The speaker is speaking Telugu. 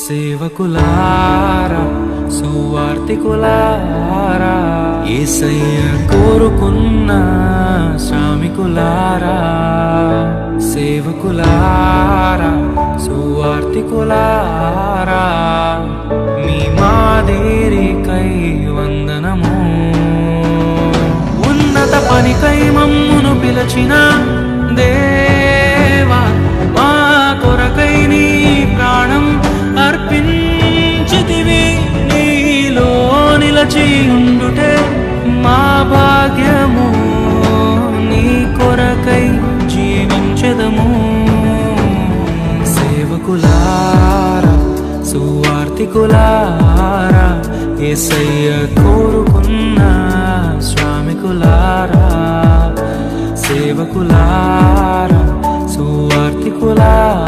సేవకులారా సువార్తికులారా యేసయ్య కోరుకున్న శ్రామికులారా సేవకులారా సువార్తికులారా మీ మాదిరికై వందనము ఉన్నత పనికై మమ్మును పిలచిన దేవా మా కొరకై నీ ప్రాణం అర్పించితివి నీలో నిలచి ఉండుటే మా భాగ్యము నీ కొరకై జీవించెదము సేవకులారా సువార్తికులారా యేసయ్య కోరుకున్న శ్రామికులారా సేవకులారా సువార్తికులారా